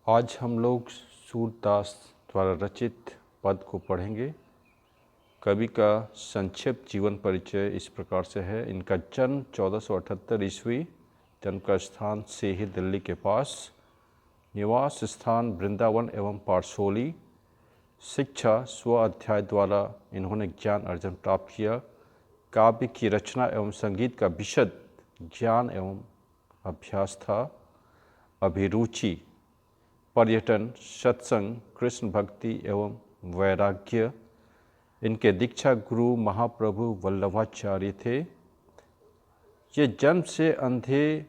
आज हम लोग सूरदास द्वारा रचित पद को पढ़ेंगे। कवि का संक्षिप्त जीवन परिचय इस प्रकार से है। इनका जन्म 1478 ईस्वी, जन्म का स्थान से ही दिल्ली के पास, निवास स्थान वृंदावन एवं पारसोली। शिक्षा स्व अध्याय द्वारा इन्होंने ज्ञान अर्जन प्राप्त किया। काव्य की रचना एवं संगीत का विशद ज्ञान एवं अभ्यास था। अभिरुचि पर्यटन, सत्संग, कृष्ण भक्ति एवं वैराग्य। इनके दीक्षा गुरु महाप्रभु वल्लभाचार्य थे। ये जन्म से अंधे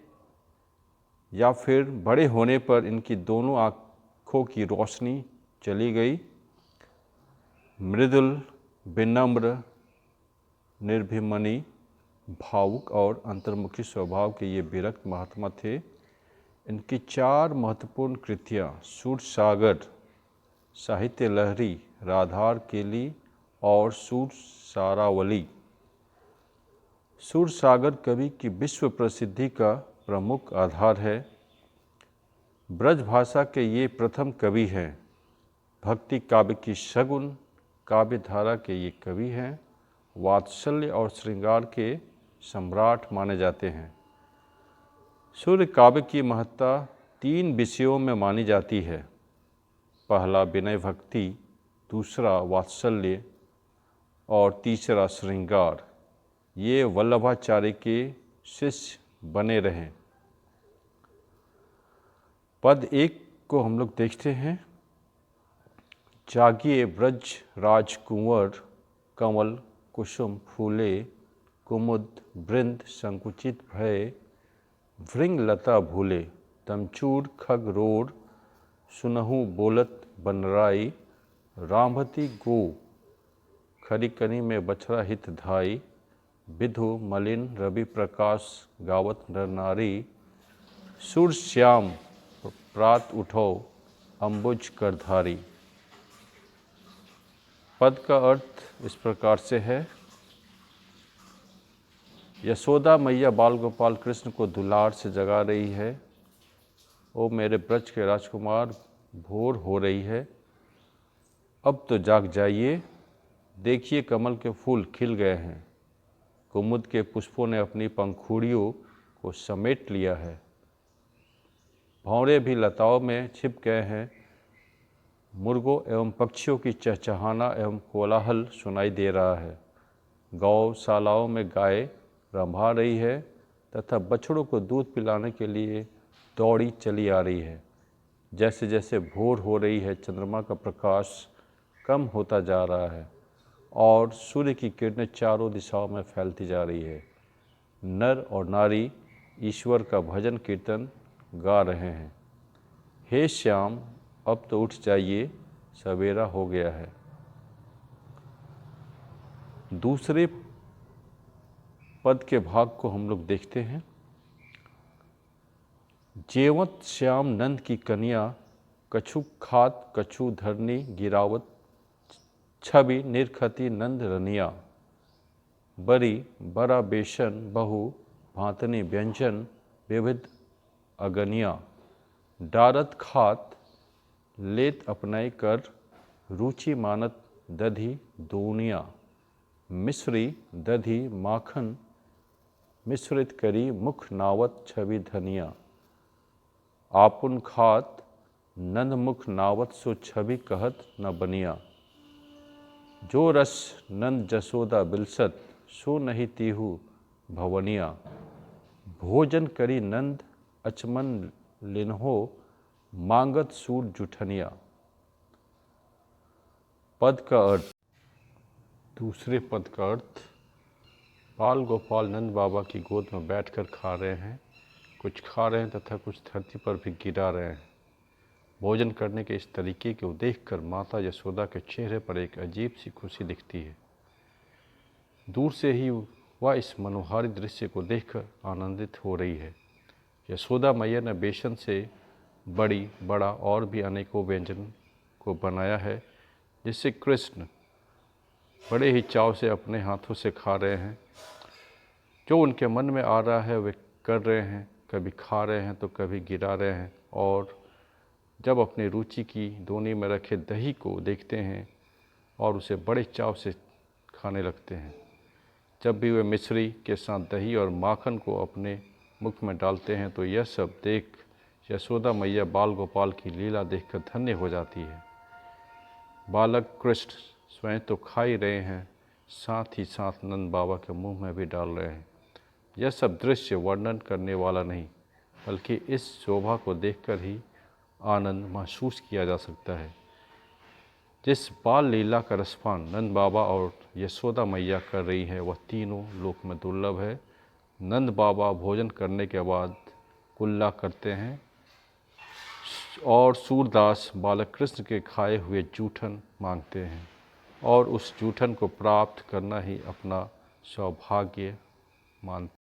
या फिर बड़े होने पर इनकी दोनों आँखों की रोशनी चली गई। मृदुल, विनम्र, निर्भिमनी, भावुक और अंतर्मुखी स्वभाव के ये विरक्त महात्मा थे। इनकी 4 महत्वपूर्ण कृतियाँ सूरसागर, साहित्य लहरी, राधार केली और सूरसारावली। सूरसागर कवि की विश्व प्रसिद्धि का प्रमुख आधार है। ब्रज भाषा के ये प्रथम कवि हैं। भक्ति काव्य की सगुन काव्य धारा के ये कवि हैं। वात्सल्य और श्रृंगार के सम्राट माने जाते हैं। सूर्य काव्य की महत्ता 3 विषयों में मानी जाती है। पहला विनय भक्ति, दूसरा वात्सल्य और तीसरा श्रृंगार। ये वल्लभाचार्य के शिष्य बने रहे। पद 1 को हम लोग देखते हैं। जागिए ब्रज राजकुंवर, कमल कुसुम फूले, कुमुद बृंद संकुचित भय, भृंग लता भूले, तमचूर खग रोर, सुनहु बोलत बनराई, रामभती गो, खरिकनी में बछड़ा हित धाई, विधु मलिन रवि प्रकाश गावत नर नारी, सुर श्याम प्रात उठो अम्बुज करधारी। पद का अर्थ इस प्रकार से है। यशोदा मैया बाल गोपाल कृष्ण को दुलार से जगा रही है। ओ मेरे ब्रज के राजकुमार, भोर हो रही है, अब तो जाग जाइए। देखिए कमल के फूल खिल गए हैं, कुमुद के पुष्पों ने अपनी पंखुड़ियों को समेट लिया है, भौरे भी लताओं में छिप गए हैं, मुर्गों एवं पक्षियों की चहचहाना एवं कोलाहल सुनाई दे रहा है, गौशालाओं में गाय रंभा रही है तथा बछड़ों को दूध पिलाने के लिए दौड़ी चली आ रही है। जैसे जैसे भोर हो रही है, चंद्रमा का प्रकाश कम होता जा रहा है और सूर्य की किरणें चारों दिशाओं में फैलती जा रही है। नर और नारी ईश्वर का भजन कीर्तन गा रहे हैं। हे श्याम, अब तो उठ जाइए, सवेरा हो गया है। दूसरे पद के भाग को हम लोग देखते हैं। जेवत श्याम नंद की कन्या, कछु खात कछु धरनी गिरावत, छवि निरखती नंद रनिया, बरी बरा बेशन बहु भांतनी व्यंजन विविध अगनिया, डारत खात लेत अपनय कर, रुचि मानत दधि दूनिया, मिश्री दधि माखन मिश्रित करी मुख नावत छवि धनिया, आपुन खात नंद मुख नावत सो छवि कहत न बनिया, जो रस नंद जसोदा बिलसत सो नहीं तीहु भवनिया, भोजन करी नंद अचमन लिन्हो मांगत सूर जुठनिया। पद का अर्थ। दूसरे पद का अर्थ, बाल गोपाल नंद बाबा की गोद में बैठकर खा रहे हैं, कुछ खा रहे हैं तथा कुछ धरती पर भी गिरा रहे हैं। भोजन करने के इस तरीके को देखकर माता यशोदा के चेहरे पर एक अजीब सी खुशी दिखती है। दूर से ही वह इस मनोहारी दृश्य को देखकर आनंदित हो रही है। यशोदा मैया ने बेसन से बड़ा और भी अनेकों व्यंजन को बनाया है, जिससे कृष्ण बड़े ही चाव से अपने हाथों से खा रहे हैं। जो उनके मन में आ रहा है वे कर रहे हैं, कभी खा रहे हैं तो कभी गिरा रहे हैं और जब अपनी रुचि की दोने में रखे दही को देखते हैं और उसे बड़े चाव से खाने लगते हैं। जब भी वे मिश्री के साथ दही और माखन को अपने मुख में डालते हैं तो यह सब देख यशोदा मैया बाल गोपाल की लीला देखकर धन्य हो जाती है। बालक कृष्ण स्वयं तो खा ही रहे हैं, साथ ही साथ नंद बाबा के मुंह में भी डाल रहे हैं। यह सब दृश्य वर्णन करने वाला नहीं, बल्कि इस शोभा को देखकर ही आनंद महसूस किया जा सकता है। जिस बाल लीला का रसपान नंद बाबा और यशोदा मैया कर रही है वह तीनों लोक में दुर्लभ है। नंद बाबा भोजन करने के बाद कुल्ला करते हैं और सूरदास बालक कृष्ण के खाए हुए जूठन मांगते हैं और उस जूठन को प्राप्त करना ही अपना सौभाग्य मानते हैं।